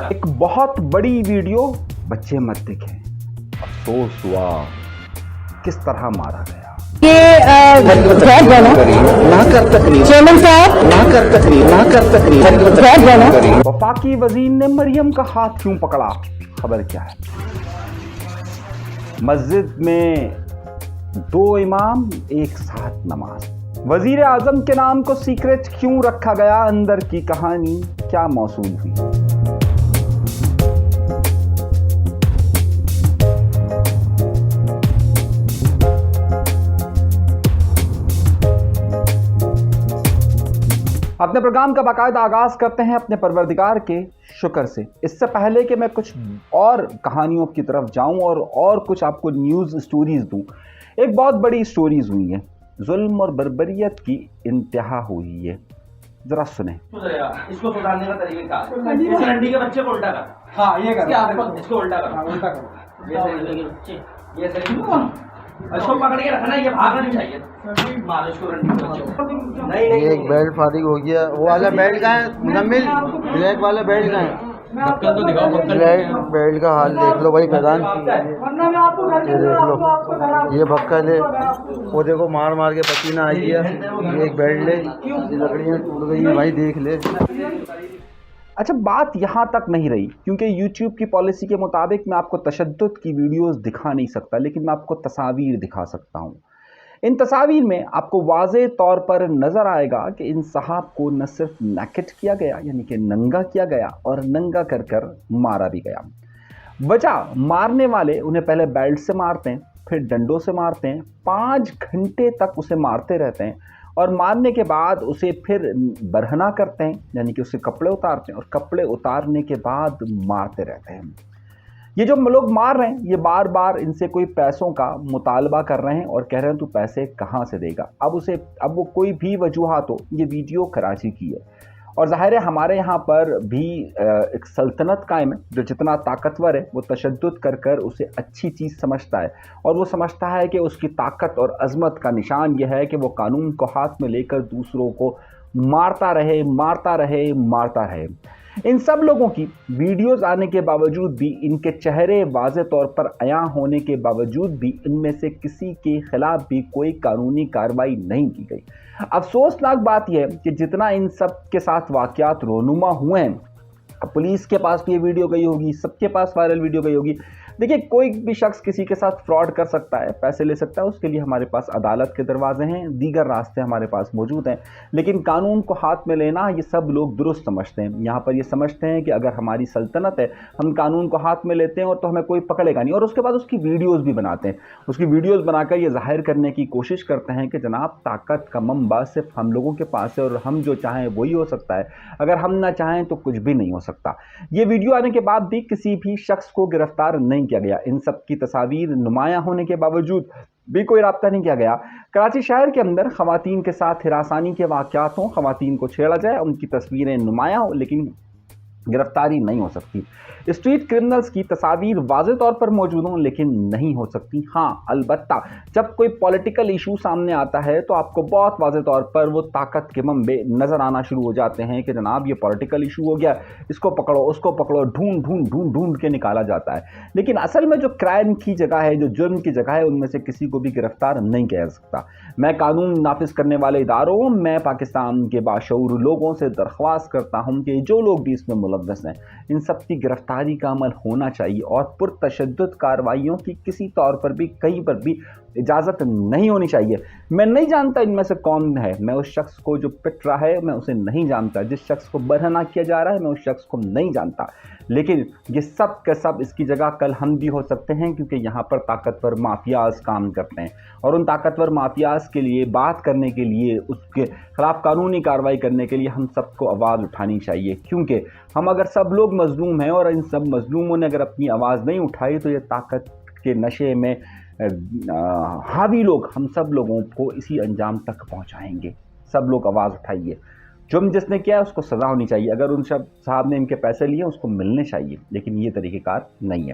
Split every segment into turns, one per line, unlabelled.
ایک بہت بڑی ویڈیو بچے مت دیکھیں، افسوس ہوا کس طرح مارا گیا۔ وفاقی وزیر نے مریم کا ہاتھ کیوں پکڑا؟ خبر کیا ہے؟ مسجد میں دو امام ایک ساتھ نماز۔ وزیر اعظم کے نام کو سیکرٹ کیوں رکھا گیا؟ اندر کی کہانی کیا موصول ہوئی؟ اپنے پروگرام کا باقاعدہ آغاز کرتے ہیں اپنے پروردگار کے شکر سے۔ اس سے پہلے کہ میں کچھ اور کہانیوں کی طرف جاؤں اور کچھ آپ کو نیوز سٹوریز دوں، ایک بہت بڑی سٹوریز ہوئی ہیں، ظلم اور بربریت کی انتہا ہوئی ہے، ذرا سنیں۔
اس کو سدھارنے کا طریقہ کیا ہے؟ اس رنڈی کے بچے کو الٹا کر،
ہاں یہ کر،
اس کو الٹا کر،
الٹا کرو،
یہ صحیح، اس کو پکڑ کے رکھنا، یہ بھاگنا نہیں چاہیے، مار اس کو رنڈی کے بچے کو۔
یہ ایک بیلٹ فارغ ہو گیا، وہ والا بیلٹ کہاں ہے مزمل؟ بلیک والا بیلٹ کہاں ہے؟
بکل تو دکھاؤ، بکل
بلیک بیلٹ کا حال دیکھ لو بھائی فیضان، یہ دیکھ لو، یہ بکل ہے، وہ دیکھو مار مار کے پسینہ آ گیا، یہ ایک بیلٹ ہے، یہ لکڑیاں ٹوٹ گئی ہیں بھائی، دیکھ لے۔
اچھا، بات یہاں تک نہیں رہی، کیونکہ یوٹیوب کی پالیسی کے مطابق میں آپ کو تشدد کی ویڈیوز دکھا نہیں سکتا، لیکن میں آپ کو تصاویر دکھا سکتا ہوں۔ ان تصاویر میں آپ کو واضح طور پر نظر آئے گا کہ ان صاحب کو نہ صرف نیکڈ کیا گیا، یعنی کہ ننگا کیا گیا، اور ننگا کر کر مارا بھی گیا۔ وجہ، مارنے والے انہیں پہلے بیلٹ سے مارتے ہیں، پھر ڈنڈوں سے مارتے ہیں، 5 گھنٹے تک اسے مارتے رہتے ہیں، اور مارنے کے بعد اسے پھر برہنہ کرتے ہیں، یعنی کہ اسے کپڑے اتارتے ہیں، اور کپڑے اتارنے کے بعد مارتے رہتے ہیں۔ یہ جو لوگ مار رہے ہیں، یہ بار بار ان سے کوئی پیسوں کا مطالبہ کر رہے ہیں اور کہہ رہے ہیں تو پیسے کہاں سے دے گا۔ اب وہ کوئی بھی وجوہات ہو، یہ ویڈیو کراچی کی ہے، اور ظاہر ہے ہمارے یہاں پر بھی ایک سلطنت قائم ہے، جو جتنا طاقتور ہے وہ تشدد کر کر اسے اچھی چیز سمجھتا ہے، اور وہ سمجھتا ہے کہ اس کی طاقت اور عظمت کا نشان یہ ہے کہ وہ قانون کو ہاتھ میں لے کر دوسروں کو مارتا رہے، مارتا رہے، مارتا رہے۔ ان سب لوگوں کی ویڈیوز آنے کے باوجود بھی، ان کے چہرے واضح طور پر عیاں ہونے کے باوجود بھی، ان میں سے کسی کے خلاف بھی کوئی قانونی کارروائی نہیں کی گئی۔ افسوسناک بات یہ ہے کہ جتنا ان سب کے ساتھ واقعات رونما ہوئے ہیں، پولیس کے پاس بھی یہ ویڈیو گئی ہوگی، سب کے پاس وائرل ویڈیو گئی ہوگی۔ دیکھیں، کوئی بھی شخص کسی کے ساتھ فراڈ کر سکتا ہے، پیسے لے سکتا ہے، اس کے لیے ہمارے پاس عدالت کے دروازے ہیں، دیگر راستے ہمارے پاس موجود ہیں، لیکن قانون کو ہاتھ میں لینا یہ سب لوگ درست سمجھتے ہیں۔ یہاں پر یہ سمجھتے ہیں کہ اگر ہماری سلطنت ہے، ہم قانون کو ہاتھ میں لیتے ہیں اور تو ہمیں کوئی پکڑے گا نہیں، اور اس کے بعد اس کی ویڈیوز بھی بناتے ہیں، اس کی ویڈیوز بنا کر یہ ظاہر کرنے کی کوشش کرتے ہیں کہ جناب طاقت کا منبع صرف ہم لوگوں کے پاس ہے، اور ہم جو چاہیں وہی ہو سکتا ہے، اگر ہم نہ چاہیں تو کچھ بھی نہیں ہو سکتا۔ یہ ویڈیو آنے کے بعد بھی کسی بھی شخص کو گرفتار نہیں کیا گیا، ان سب کی تصاویر نمایاں ہونے کے باوجود بھی کوئی رابطہ نہیں کیا گیا۔ کراچی شہر کے اندر خواتین کے ساتھ ہراسانی کے واقعات ہوں، خواتین کو چھیڑا جائے، ان کی تصویریں نمایاں ہوں، لیکن گرفتاری نہیں ہو سکتی۔ اسٹریٹ کرمنلز کی تصاویر واضح طور پر موجود ہوں، لیکن نہیں ہو سکتی۔ ہاں، البتہ جب کوئی پولیٹیکل ایشو سامنے آتا ہے تو آپ کو بہت واضح طور پر وہ طاقت کے منبع نظر آنا شروع ہو جاتے ہیں کہ جناب یہ پولیٹیکل ایشو ہو گیا، اس کو پکڑو، اس کو پکڑو، ڈھونڈ کے نکالا جاتا ہے۔ لیکن اصل میں جو کرائم کی جگہ ہے، جو جرم کی جگہ ہے، ان میں سے کسی کو بھی گرفتار نہیں کیا جا سکتا۔ میں قانون نافذ کرنے والے اداروں، میں پاکستان کے باشعور لوگوں سے درخواست کرتا ہوں کہ جو لوگ بھی اس میں ملوث ہیں، ان سب کی گرفتاری کا عمل ہونا چاہیے، اور پرتشدد کارروائیوں کی کسی طور پر بھی کہیں پر بھی اجازت نہیں ہونی چاہیے۔ میں نہیں جانتا ان میں سے کون ہے، میں اس شخص کو جو پٹ رہا ہے میں اسے نہیں جانتا، جس شخص کو برہنہ کیا جا رہا ہے میں اس شخص کو نہیں جانتا، لیکن یہ سب کے سب اس کی جگہ کل ہم بھی ہو سکتے ہیں، کیونکہ یہاں پر طاقتور مافیاز کام کرتے ہیں، اور ان طاقتور مافیاز کے لیے بات کرنے کے لیے، اس کے خلاف قانونی کارروائی کرنے کے لیے ہم سب کو آواز اٹھانی چاہیے، کیونکہ ہم اگر سب لوگ مظلوم ہیں اور ان سب مظلوموں نے اگر اپنی آواز نہیں اٹھائی تو یہ طاقت کے نشے میں حاوی لوگ ہم سب لوگوں کو اسی انجام تک پہنچائیں گے۔ سب لوگ آواز اٹھائیے، جرم جس نے کیا ہے اس کو سزا ہونی چاہیے، اگر ان صاحب نے ان کے پیسے لیے اس کو ملنے چاہیے، لیکن یہ طریقہ کار نہیں ہے۔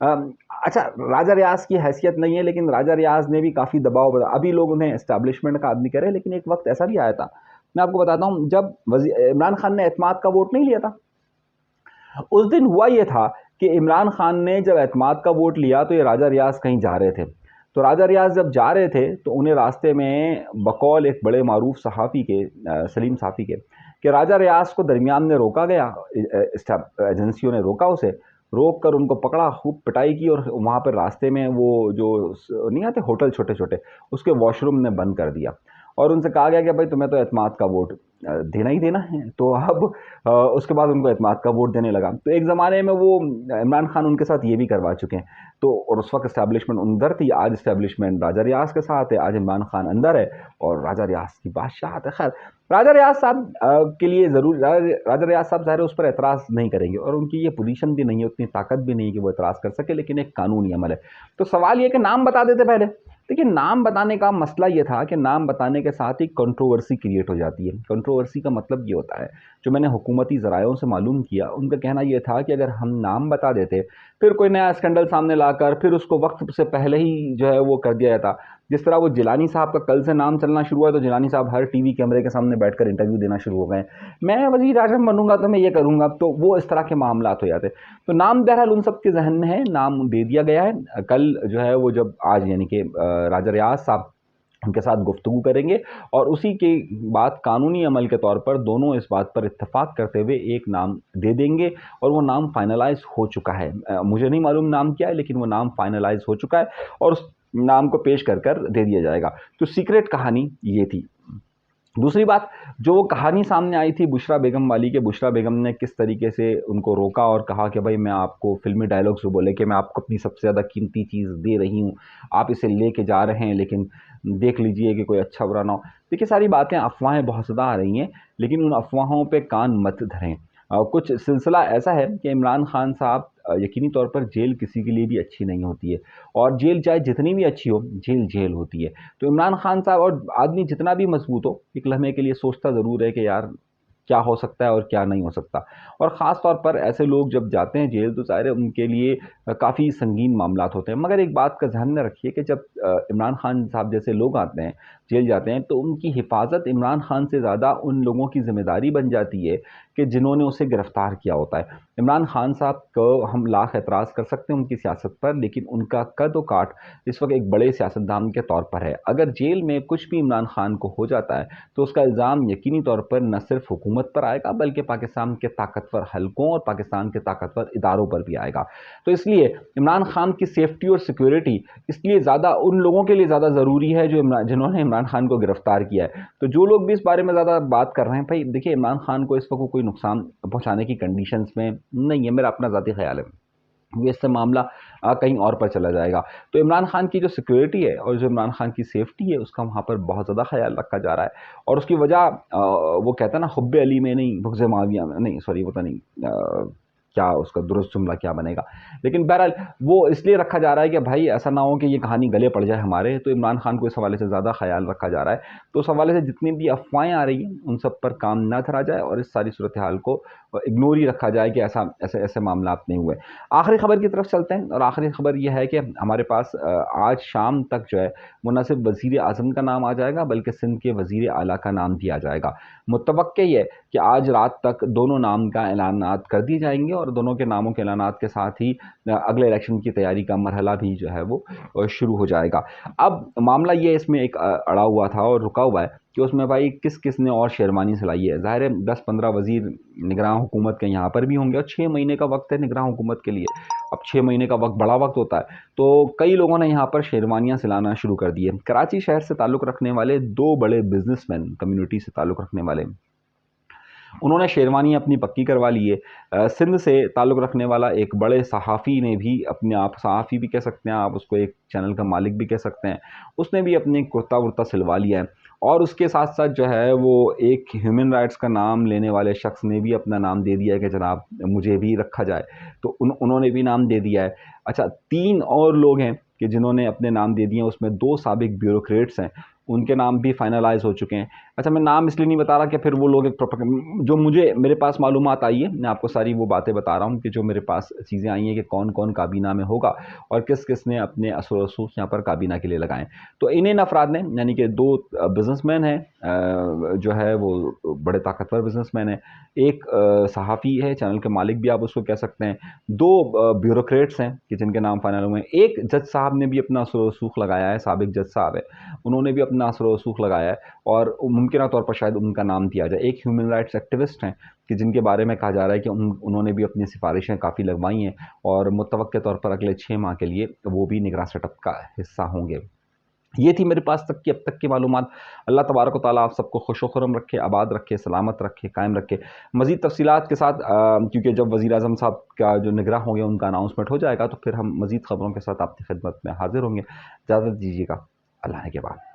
اچھا راجہ ریاض کی حیثیت نہیں ہے، لیکن راجہ ریاض نے بھی کافی دباؤ ابھی لوگ انہیں اسٹیبلشمنٹ کا آدمی کہہ رہے ہیں، لیکن ایک وقت ایسا بھی آیا تھا، میں آپ کو بتاتا ہوں، جب عمران خان نے اعتماد کا ووٹ نہیں لیا تھا، اس دن ہوا یہ تھا کہ عمران خان نے جب اعتماد کا ووٹ لیا تو یہ راجہ ریاض کہیں جا رہے تھے، تو راجہ ریاض جب جا رہے تھے تو انہیں راستے میں بقول ایک بڑے معروف صحافی کے سلیم صافی کے کہ راجہ ریاض کو درمیان میں روکا گیا، ایجنسیوں نے روکا، اسے روک کر ان کو پکڑا، خوب پٹائی کی، اور وہاں پر راستے میں وہ جو نہیں آتے ہوٹل چھوٹے چھوٹے، اس کے واش روم نے بند کر دیا، اور ان سے کہا گیا کہ بھائی تمہیں تو اعتماد کا ووٹ دینا ہی دینا ہے، تو اب اس کے بعد ان کو اعتماد کا ووٹ دینے لگا۔ تو ایک زمانے میں وہ عمران خان ان کے ساتھ یہ بھی کروا چکے ہیں، تو اور اس وقت اسٹیبلشمنٹ اندر تھی، آج اسٹیبلشمنٹ راجہ ریاض کے ساتھ ہے، آج عمران خان اندر ہے اور راجہ ریاض کی بادشاہت ہے۔ خیر راجہ ریاض صاحب کے لیے ضرور راجہ ریاض صاحب ظاہر اس پر اعتراض نہیں کریں گے، اور ان کی یہ پوزیشن بھی نہیں ہے، اتنی طاقت بھی نہیں ہے کہ وہ اعتراض کر سکے، لیکن ایک قانونی عمل ہے۔ تو سوال یہ کہ نام بتا دیتے پہلے، دیکھیے نام بتانے کا مسئلہ یہ تھا کہ نام بتانے کے ساتھ ہی کنٹروورسی کریٹ ہو جاتی ہے۔ کنٹروورسی کا مطلب یہ ہوتا ہے، جو میں نے حکومتی ذرائعوں سے معلوم کیا، ان کا کہنا یہ تھا کہ اگر ہم نام بتا دیتے، پھر کوئی نیا اسکینڈل سامنے لا کر پھر اس کو وقت سے پہلے ہی جو ہے وہ کر دیا جاتا، جس طرح وہ جیلانی صاحب کا کل سے نام چلنا شروع ہوا، تو جیلانی صاحب ہر ٹی وی کیمرے کے سامنے بیٹھ کر انٹرویو دینا شروع ہو گئے، میں وزیر اعظم بنوں گا تو میں یہ کروں گا، تو وہ اس طرح کے معاملات ہو جاتے۔ تو نام بہرحال ان سب کے ذہن میں ہے، نام دے دیا گیا ہے، کل جو ہے وہ جب آج یعنی کہ راجہ ریاض صاحب ان کے ساتھ گفتگو کریں گے، اور اسی کے بعد قانونی عمل کے طور پر دونوں اس بات پر اتفاق کرتے ہوئے ایک نام دے دیں گے، اور وہ نام فائنلائز ہو چکا ہے، مجھے نہیں معلوم نام کیا ہے، لیکن وہ نام فائنلائز ہو چکا ہے اور اس نام کو پیش کر کر دے دیا جائے گا۔ تو سیکریٹ کہانی یہ تھی۔ دوسری بات جو وہ کہانی سامنے آئی تھی بشرا بیگم والی، کہ بشرا بیگم نے کس طریقے سے ان کو روکا اور کہا کہ بھائی میں آپ کو فلمی ڈائلاگز بولے کہ میں آپ کو اپنی سب سے زیادہ قیمتی چیز دے رہی ہوں، آپ اسے لے کے جا رہے ہیں، لیکن دیکھ لیجئے کہ کوئی اچھا برا نہ ہو۔ دیکھیے ساری باتیں افواہیں بہت زیادہ آ رہی ہیں، لیکن ان افواہوں پہ کان مت دھریں۔ کچھ سلسلہ ایسا ہے کہ عمران خان صاحب یقینی طور پر جیل کسی کے لیے بھی اچھی نہیں ہوتی ہے، اور جیل چاہے جتنی بھی اچھی ہو، جیل جیل ہوتی ہے۔ تو عمران خان صاحب اور آدمی جتنا بھی مضبوط ہو، ایک لمحے کے لیے سوچتا ضرور ہے کہ یار کیا ہو سکتا ہے اور کیا نہیں ہو سکتا، اور خاص طور پر ایسے لوگ جب جاتے ہیں جیل تو ظاہر ہے ان کے لیے کافی سنگین معاملات ہوتے ہیں۔ مگر ایک بات کا ذہن میں رکھیے کہ جب عمران خان صاحب جیسے لوگ آتے ہیں جیل جاتے ہیں، تو ان کی حفاظت عمران خان سے زیادہ ان لوگوں کی ذمہ داری بن جاتی ہے کہ جنہوں نے اسے گرفتار کیا ہوتا ہے۔ عمران خان صاحب کو ہم لاکھ اعتراض کر سکتے ہیں ان کی سیاست پر، لیکن ان کا قد و کاٹ اس وقت ایک بڑے سیاستدان کے طور پر ہے۔ اگر جیل میں کچھ بھی عمران خان کو ہو جاتا ہے تو اس کا الزام یقینی طور پر نہ صرف حکومت پر آئے گا، بلکہ پاکستان کے طاقتور حلقوں اور پاکستان کے طاقتور اداروں پر بھی آئے گا۔ تو اس لیے عمران خان کی سیفٹی اور سیکیورٹی اس لیے زیادہ ان لوگوں کے لیے زیادہ ضروری ہے جنہوں نے عمران خان کو گرفتار کیا ہے۔ تو جو لوگ بھی اس بارے میں زیادہ بات کر رہے ہیں، بھائی دیکھیے عمران خان کو اس وقت کوئی نقصان پہنچانے کی کنڈیشنز میں نہیں ہے، میرا اپنا ذاتی خیال ہے، یہ اس سے معاملہ کہیں اور پر چلا جائے گا۔ تو عمران خان کی جو سیکیورٹی ہے اور جو عمران خان کی سیفٹی ہے، اس کا وہاں پر بہت زیادہ خیال رکھا جا رہا ہے، اور اس کی وجہ وہ کہتا ہے نا حب علی میں نہیں، بغض معاویہ میں نہیں، سوری وہ تو نہیں، کیا اس کا درست جملہ کیا بنے گا، لیکن بہرحال وہ اس لیے رکھا جا رہا ہے کہ بھائی ایسا نہ ہو کہ یہ کہانی گلے پڑ جائے ہمارے، تو عمران خان کو اس حوالے سے زیادہ خیال رکھا جا رہا ہے۔ تو اس حوالے سے جتنی بھی افواہیں آ رہی ہیں ان سب پر کام نہ دھرا جائے، اور اس ساری صورتحال کو اگنور ہی رکھا جائے کہ ایسے معاملات نہیں ہوئے۔ آخری خبر کی طرف چلتے ہیں، اور آخری خبر یہ ہے کہ ہمارے پاس آج شام تک جو ہے وہ نہ صرف وزیر اعظم کا نام آ جائے گا، بلکہ سندھ کے وزیر اعلیٰ کا نام بھی آ جائے گا۔ متوقع یہ کہ آج رات تک دونوں نام کا اعلانات کر دیے جائیں گے، اور دونوں کے ناموں کے اعلانات کے ساتھ ہی اگلے الیکشن کی تیاری کا مرحلہ بھی جو ہے وہ شروع ہو جائے گا۔ اب معاملہ یہ اس میں ایک اڑا ہوا تھا اور رکا ہوا ہے کہ اس میں بھائی کس نے اور شیروانی سلائی ہے۔ ظاہر ہے 10-15 وزیر نگراں حکومت کے یہاں پر بھی ہوں گے، اور 6 مہینے کا وقت ہے نگراں حکومت کے لیے۔ اب 6 مہینے کا وقت بڑا وقت ہوتا ہے، تو کئی لوگوں نے یہاں پر شیروانیاں سلانا شروع کر دی ہے۔ کراچی شہر سے تعلق رکھنے والے 2 بڑے بزنس مین، کمیونٹی سے تعلق رکھنے والے، انہوں نے شیروانی اپنی پکی کروا لی ہے۔ سندھ سے تعلق رکھنے والا ایک بڑے صحافی نے بھی اپنے آپ، صحافی بھی کہہ سکتے ہیں آپ اس کو، ایک چینل کا مالک بھی کہہ سکتے ہیں، اس نے بھی اپنے کرتا ورتا سلوا لیا ہے، اور اس کے ساتھ ساتھ جو ہے وہ ایک ہیومن رائٹس کا نام لینے والے شخص نے بھی اپنا نام دے دیا ہے کہ جناب مجھے بھی رکھا جائے، تو انہوں نے بھی نام دے دیا ہے۔ اچھا 3 اور لوگ ہیں کہ جنہوں نے اپنے نام دے دیے ہیں، اس میں 2 سابق بیوروکریٹس ہیں، ان کے نام بھی فائنلائز ہو چکے ہیں. اچھا میں نام اس لیے نہیں بتا رہا کہ پھر وہ لوگ جو میرے پاس معلومات آئی ہے میں آپ کو ساری وہ باتیں بتا رہا ہوں کہ جو میرے پاس چیزیں آئی ہیں کہ کون کون کابینہ میں ہوگا اور کس کس نے اپنے اثر و رسوخ یہاں پر کابینہ کے لیے لگائیں. تو انہیں افراد نے یعنی کہ 2 بزنس مین ہیں جو ہے وہ بڑے طاقتور بزنس مین ہیں, ایک صحافی ہے, چینل کے مالک بھی آپ اس کو کہہ سکتے ہیں, 2 بیوروکریٹس ہیں کہ جن کے نام فائنل ہوئے ہیں, ایک جج صاحب نے بھی اپنا اثر و رسوخ لگایا ہے, سابق جج صاحب ہے, انہوں نے بھی اپنا اثر و رسوخ لگایا ہے اور ممکنہ طور پر شاید ان کا نام دیا جائے. ایک ہیومن رائٹس ایکٹیوسٹ ہیں کہ جن کے بارے میں کہا جا رہا ہے کہ انہوں نے بھی اپنی سفارشیں کافی لگوائی ہیں اور متوقع طور پر اگلے 6 ماہ کے لیے وہ بھی نگراں سیٹ اپ کا حصہ ہوں گے. یہ تھی میرے پاس اب تک کی معلومات. اللہ تبارک و تعالیٰ آپ سب کو خوش و خرم رکھے, آباد رکھے, سلامت رکھے, قائم رکھے. مزید تفصیلات کے ساتھ کیونکہ جب وزیر اعظم صاحب کا جو نگراں ہوں گے ان کا اناؤنسمنٹ ہو جائے گا تو پھر ہم مزید خبروں کے ساتھ آپ کی خدمت میں حاضر ہوں گے. اجازت دیجیے گا, اللہ کے بعد.